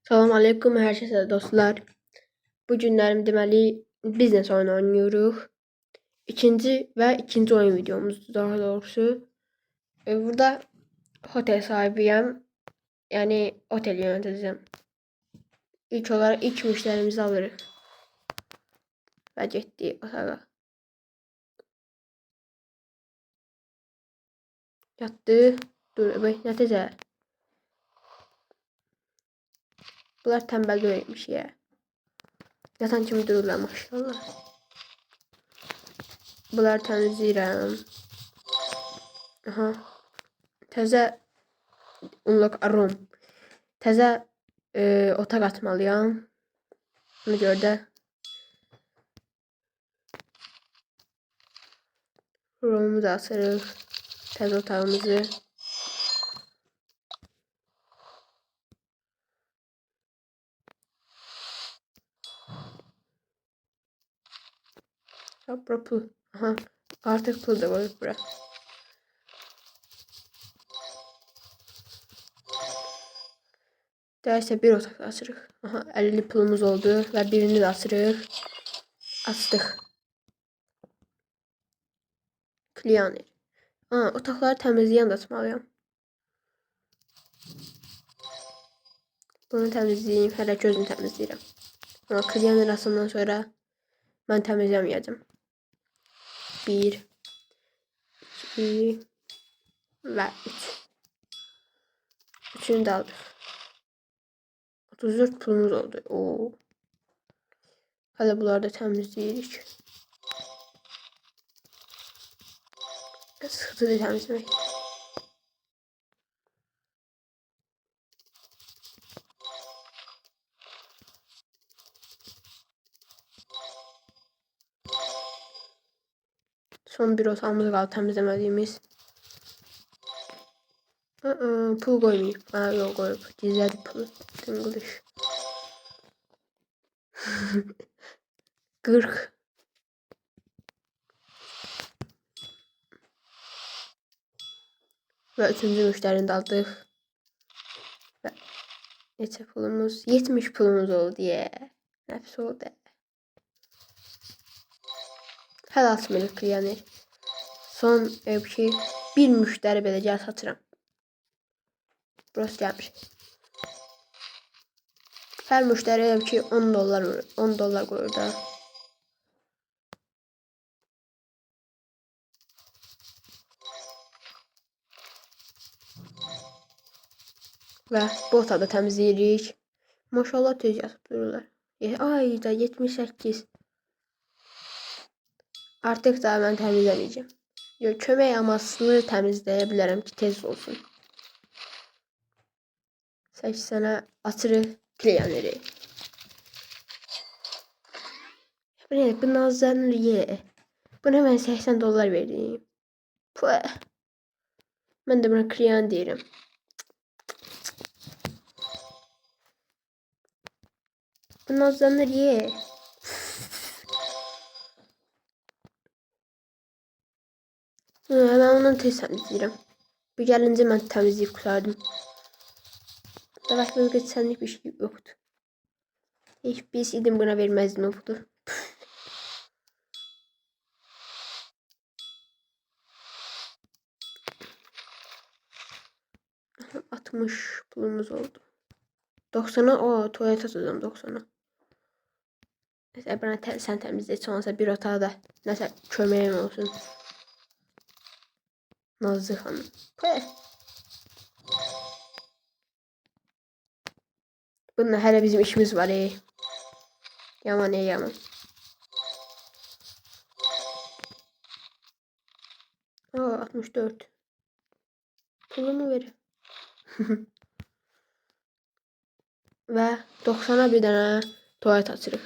Salam aleykum hər kəsə dostlar. Bu günlərim deməli biznes oyunu oynuyoruz. İkinci oyun videomuzdur daha doğrusu. Burada otel sahibiyəm. Yəni otel yönetəcəm. İlk olaraq ilk müştərimizi alırıq. Və getdi otağa. Yatdı. Dur, nəticə. Bunlar tənbəl deyilmiş ya. Yatan kimi dururlar maşallah. Bunları təmizləyirəm. Aha. Təzə unlock a room. Təzə otaq atmalıyam. Buna görə də room'u da açırıq. Təzə otağımızı. Bura pul. Aha. Artıq pul da qoyub bura. Dərsə bir otaq açırıq. Aha, 50 pulumuz oldu və birini də açırıq. Açdıq. Cleaner. Otaqları təmizləyən də açmalıyam. Bunu təmizləyim. Hələ gözünü təmizləyirəm. Cleaner açandan sonra mən təmizləməyəcəm. 1, 2 və 3. Üçünü də aldıq. 34 pulumuz oldu. Oo. Hələ bunları da təmizləyirik. Sıxıcıdır təmizləmək. Son bir otağımız qaldı təmizləmədiyimiz. Pul qoymayıb. Yox qoyub. Gizlədi pulu. Tıngılış. 40. Və üçüncü müştərini də aldıq. Və neçə pulumuz? 70 pulumuz oldu. Nəfs oldu. Hələ açmırıq yəni. Son ki bir müştəri belə gəl satıram. Burası gəlmiş. Hər müştəri ki 10 dollar qoyur da. Və bu otağı da təmizləyirik. Maşallah tez yazıb dururlar. Ay da 78. Artıq da mən təmizləməyəcəm. Kömək amaçlı təmizləyə bilərəm ki tez olsun. 80'ə açırıq cleaneri. Bu nazlanır ye. Buna mən 80 dollar verdim. Puh. Mən də buna clean deyirəm. Bu nazlanır ye. Mən onu tez təmizləyirəm. Bu gəlincə mən təmizləyib qurtardım. Davay böyle senlik bir şey yoktu. Hiç bilseydim buna vermezdim yoktu. 60 pulumuz oldu. 90'a o tuvalet atacağım 90'a. Mesela bana sen temizle sonrasında bir otağı da mesela kömeğim olsun. Nazlı Hanım. Bununla hələ bizim işimiz var. Yaman yaman. Aa 64. Pulumu ver. Və 90'a bir dənə tuvalet açırıq.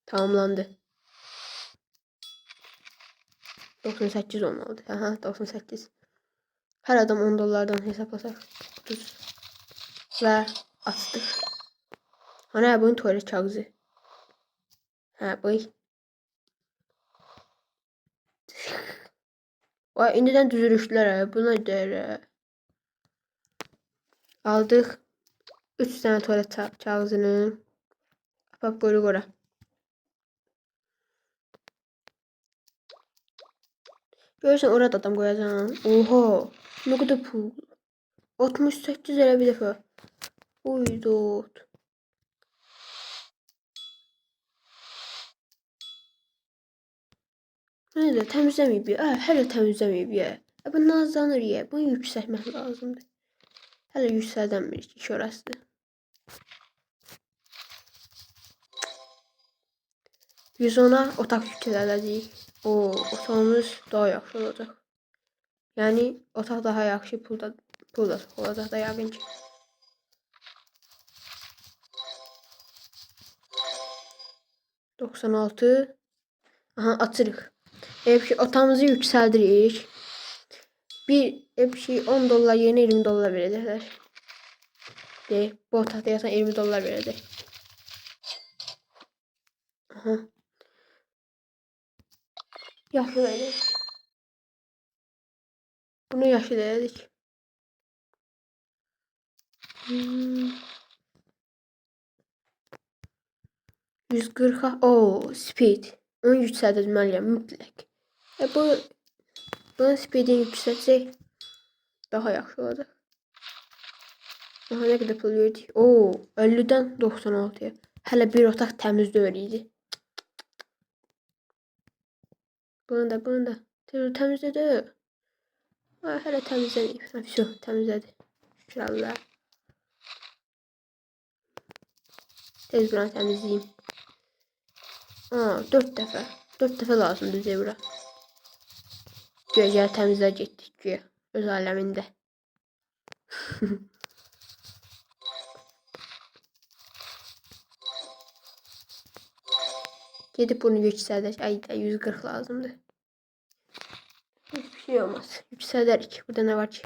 Tamamlandı. 98 olmalıdır. Aha 98. Hər adam 10 dollardan hesaplasaq. 30. Və açdıq. Ana bunun tuvalet kağızı. Hə bu. Vay indidən düzülüşlər buna deyir. Aldıq. 3 tane tuvalet kağıdını. Bak böyle göre. Görürsen orada adam koyacağım. Oha. Ne kadar pul. 68 lira bir defa. Uydut. Öyle temizlemeyip ya. Hele temizlemeyip ya. Bu nazlanır ya. Bunu yükseltmek lazımdı. Hele yükseltemirik. İş orası. Biz ona otak yükləyəcəyik. O, otağımız daha yaxşı olacaq. Yəni otaq daha yaxşı pul da olacaq da yəqin ki. $96. Aha açırıq. Ev ki otağımızı yüksəldirik. Bir ev ki $10 yerinə $20 verəcəklər. Deyək, bu otaqda yatan $20 verəcək. Aha. Yaxşı verəcək. Bunu yaxşı dedik. 140. O, speed. Onu yüksəltməliyəm mütləq. Bunun speedini yüksəltsək daha yaxşı olacaq. Aha, ne kadar pul verdik? Oo, 50'den 96'ya. Hele bir otaq təmiz deyil idi. Bunu da təmizlədi. Ha, hələ təmizləyib. Ha, все, təmizlədi. Şükür Allah. Tez buranı təmizləyim. Aa, 4 dəfə. 4 dəfə lazımdır bizə bura. Güya təmizlə getdik güya. Öz aləmində. Gidip bunu yüksəltək. Ay da 140 lazımdır. Hiçbir şey olmaz. Yüksəldərik. Burada ne var ki?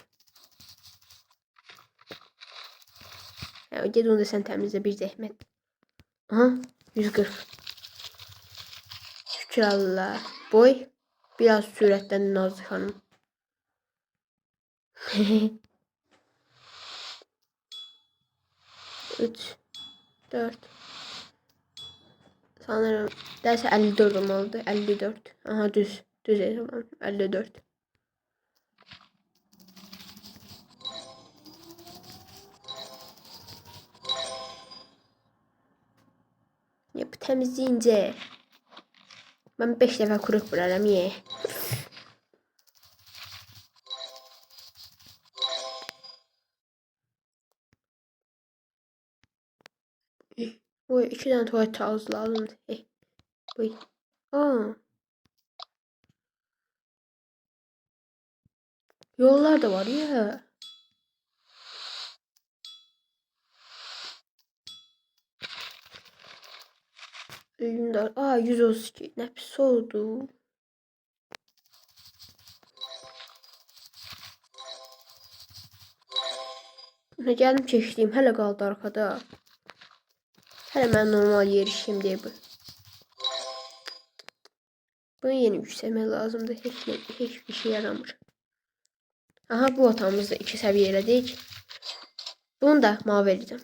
Ya, ged onu da sen təmizlə bir zəhmət. Aha 140. Şükür Allah. Boy. Biraz sürətdən Nazlı xanım. 3 4 sanırım derse 54 olmalıdır. 54. Aha düz. Düz tamam. 54. Yap temizleyince ben 5 defa kuruk bırakırım ye. Bu 2 tane tuvalet kağıdı lazımdı. Bu. Aa. Yollar da var ya. Elimde. Aa 132. Ne pis oldu. Ne geldim çeşitliğim. Hele kaldı arkada. Hele ben normal yerişim diye bu. Bunu yeni yükselmek lazımdı. Hiçbir şey yaramır. Aha bu otağımızda 2 seviyeledik. Bunu da mavi edeceğim.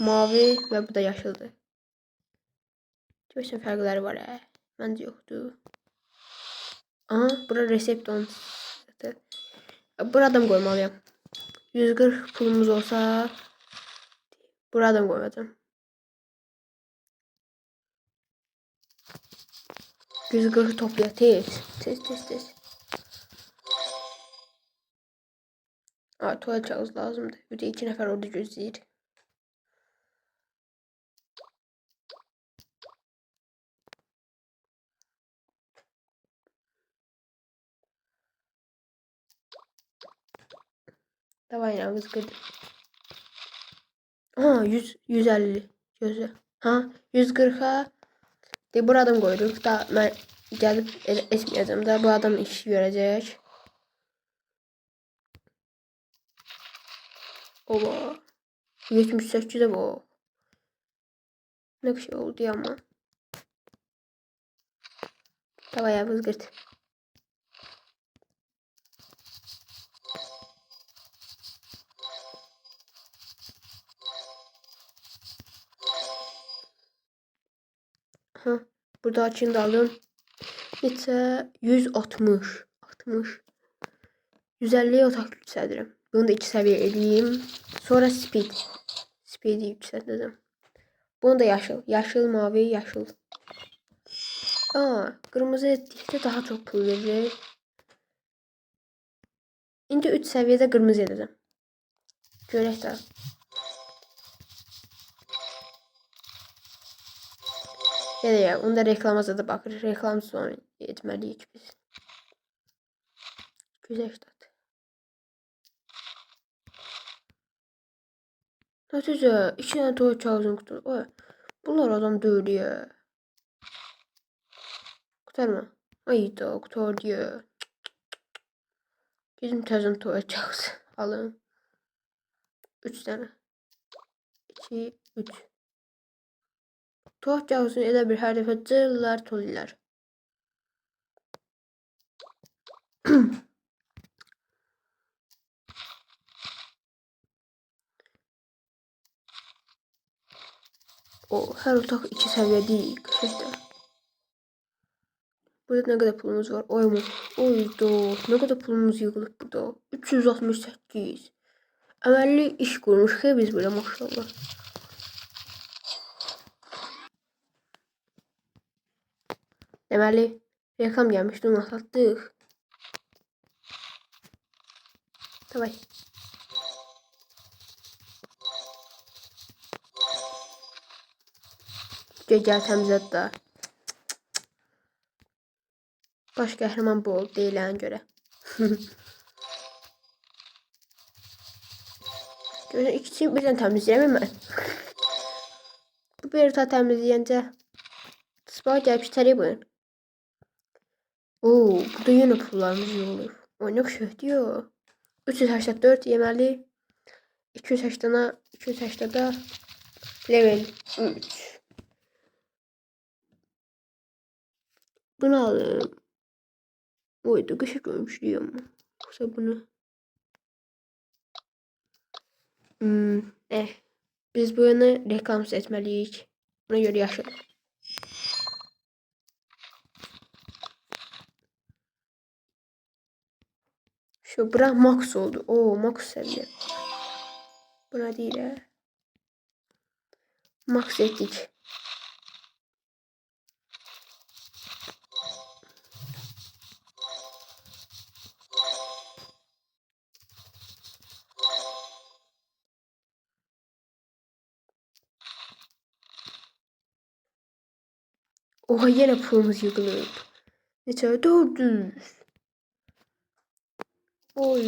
Mavi ve bu da yaşıldı. Görsen farkları var ya. Bence yoktu. Aha bura resepton. Buradan koymalıyım. 140 pulumuz olsa buradan koyacağım. 140 topla tez. Tez. Aa, tuvalet kağıdı lazımdı. Bir de 2 nefer orada gözleyir. Davay ya kız. Ha 150 gözü. Ha 140'a de buradan koyduk. Da ben gelip etmeyeceğim da bu adam iş görecek. Oba. 78'de bu. Ne bir şey oldu ama. Davay ya kız. Ha, burada açın da alın. Neçə? 160. 60. 150'ye otaq yüksəldirəm. Bunu da 2 səviyyə edeyim. Sonra speed. Speed'i yüksəltəcəm. Bunu da yaşıl. Yaşıl, mavi, yaşıl. Aa, kırmızı etdikdə daha çox pul verir. İndi 3 səviyyədə qırmızı edəcəm. Görək də. Ya, onda reklamaza da bakır. Reklam sonu etməliyik biz. Güzel işler. Netice 2 tane tuvalet kağıdını kurtar. Oy, bunlar adam değil ya. Kurtarma. Ay da kurtar diyor. Bizim təzən tuvalet kağıdı alın. 3 tane. 2, 3. Tuvalet kağıdını elə bir hər dəfə cırlar, tollar. O, her otak 2 səviyyə değil. Qəşəngdir. Burada ne kadar pulumuz var? Oy mu? Oy da. Ne kadar pulumuz yığılıb burada? 368. Əməlli iş qurmuş ki biz burada maşallah. Deməli reklam gəlmişdi, onu atlatdıq. Davay. Gəl təmizlət də. Baş qəhrəman bu oldu deyilən görə. Görün ikisini birdən təmizləyəməm mən. Bu bir ta təmizləyəncə Sıpağa gəlib itərik bugün. Oo, burada yenə pullarımız yığılır. O nə şəhdi ya. 384 yeməli. 280'da level 3. Bunu alalım. Oydu kışa görmüşlüyüm ama. Yoksa bunu. Biz bu yana reklam etmeliyik. Buna göre yaşayalım. Şu bura max oldu. Oo, max seviye. Buna değil ha. Max ettik. Oha, yine pulumuz yığılır. Neçə? 400. Oy.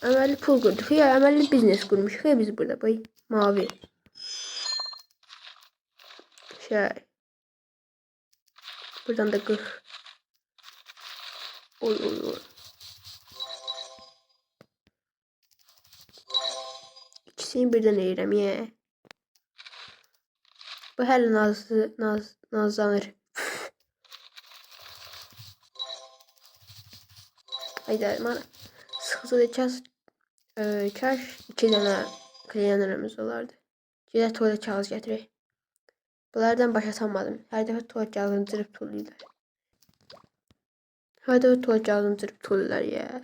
Əməlli pul qurduq. Ya, əməlli biznes qurmuşuq ya biz burada. Bay mavi. Şey. Buradan da 40. Oy oy oy. İkisini birden eğirəm ya. Bu hələ nazlanır. Hayda bana sıkıntı edeceğiz. Kaş 2 tane klientlerimiz olardı. Güzel tuvalet kağıdı getirək. Bunlardan başa salmadım. Her defa tuvalet kağıdını cırıp tuluyorlar. Her defa tuvalet kağıdını cırıp tuluyorlar ya.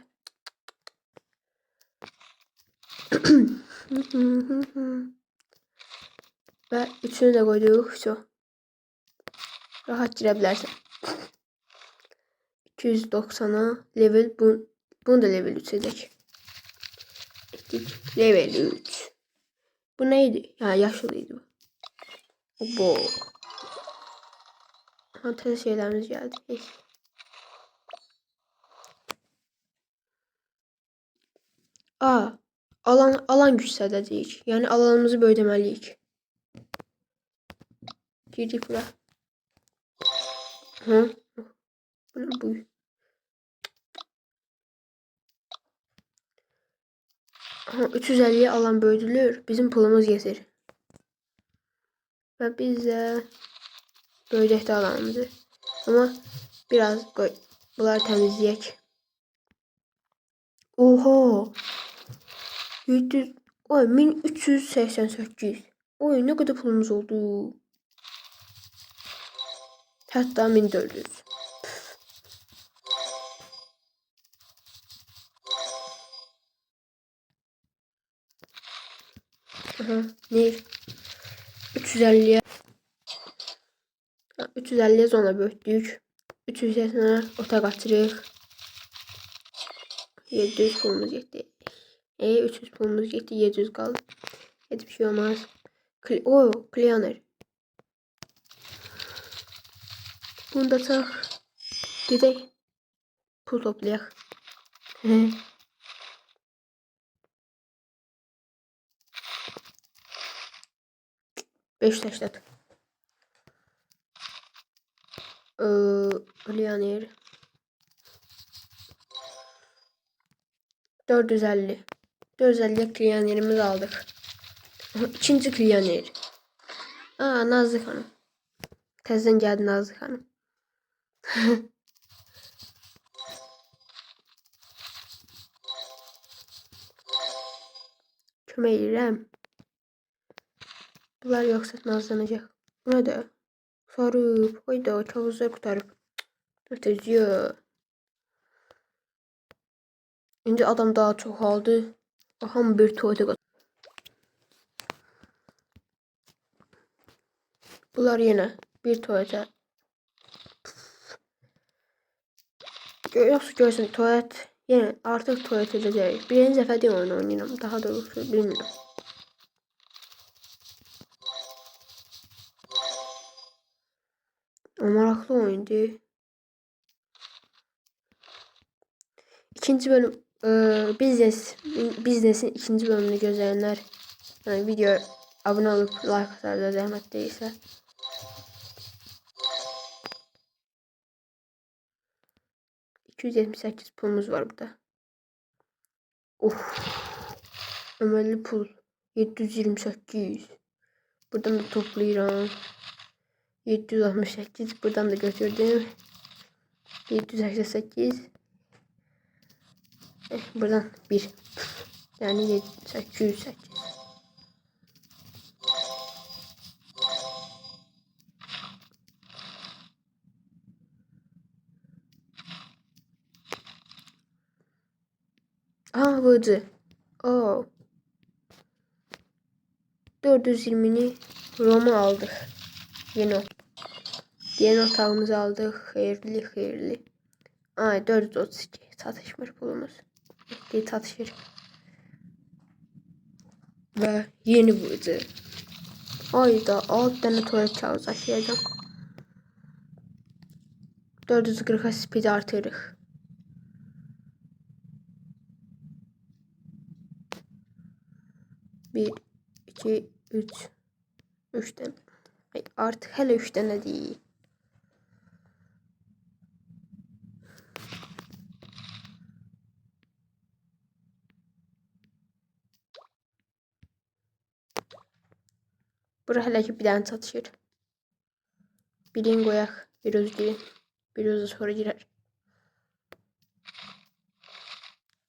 Ve üçünü de koyduk. Şu. Rahat girebilirsin. 290'a level bunu da level 3 edecek. Level 3. Bu neydi? Ya yaşlıydı bu. Bu. Antena şeylerimiz geldi. Neyse. Aa, alan yüksəldəcəyik. Yəni alanımızı böyütməliyik. Girdik bura. Hı? Bu. Aha, 350'ye alan böyüdülür. Bizim pulumuz yetir. Ve biz de böyüdək də alanımızı. Ama biraz bunları təmizləyək. Oha. 700. Oy, 1388. Oy, ne kadar pulumuz oldu. Hətta 1400. Aha, ne? 350'ye 350'ye zona böldük. 380'e ota qaçırıq. 700 pulumuz getdi. 300 pulumuz getdi. 700 qaldı. Heç bir şey olmaz. Cleaner. Bunu da çaq. Gedək. Pul toplayaq. 580. Cleaner. 450. 450 Cleaner'imizi aldık. İkinci Cleaner. Nazlı xanım. Təzədən gəldi Nazlı xanım. Kömək edirəm. Bunlar yoxsa nazlanacaq. Bu nə də? Sarıb. Hayda, kağızlar qutarıb. Ötəcək. İndi adam daha çoxaldı. Hamı bir tuvalete qaçır. Bunlar yenə bir tuvalete. Yoxsa görsən tuvalet. Yəni artıq tuvalet edəcəyik. Birinci dəfə deyil oyun oynayıram. Daha doğrusu bilmirəm. O maraqlı oyundu. İkinci bölüm biznesin ikinci bölümünü gözleyenler, yani video abone olup like atarlar zahmet değilse. $278 pulumuz var burada. Of. Ömerli pul. 728. Buradan da toplayıram. 768. Buradan da götürdüm. 788. Buradan 1. Yani 808. Vıcı. 420'ni Roma aldık. Yeni otağımızı aldık. Hayırlı. 432 satışmır pulumuz. Bir satışır. Ve yeni vıcı. Ayda 6 tane tuvalet kağıdı aşıyacağım. 440'a speed artırırıq. Bir, iki, üç tane. Artık hele 3 tane değil. Bura hələ ki bir dənə çatışır. Birini qoyaq, bir öz girin. Bir özü sonra girer.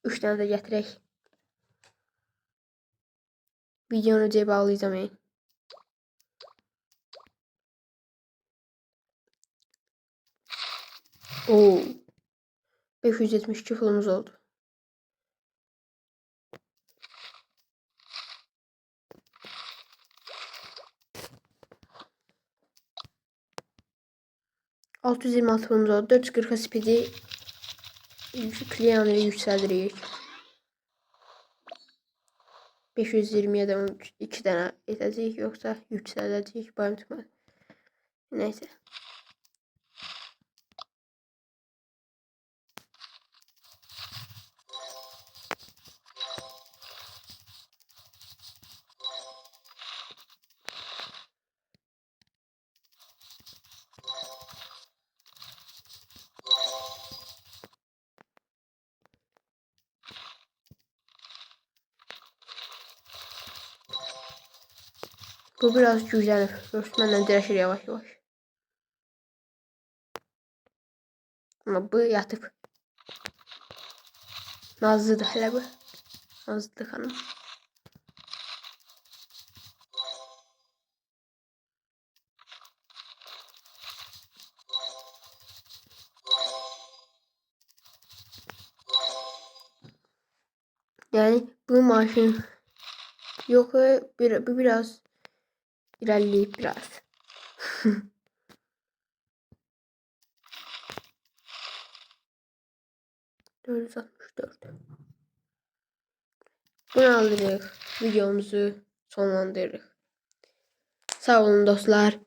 3 tane də gətirək. Videonu cebe bağlayacağım. 572 pulumuz oldu. $626 pulumuz oldu. 440 speed'i Cleaner'ı yüksəldiririk. 520'ye de 2 tane edəcəyik, yoxsa yüksələcəyik. Bayım. Neyse. Bu biraz güçlənir. Mənlə dirəşir yavaş. Ama bu yatıp. Nazlıdır hələ bu. Nazlı xanım. Yani bu maşın yok, bu biraz ilerleyip biraz. 464. Bunu aldırıq. Videomuzu sonlandırırıq. Sağ olun dostlar.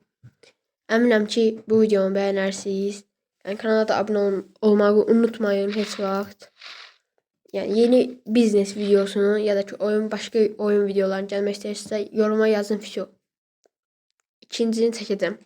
Əminəm ki bu videomu bəyənərsiniz. Yəni kanala da abunə olmağı unutmayın heç vaxt. Yəni yeni biznes videosunu ya da ki başqa oyun videolarını gəlmək istəyirsinizsə yoruma yazın, İkincisini çəkəcəm.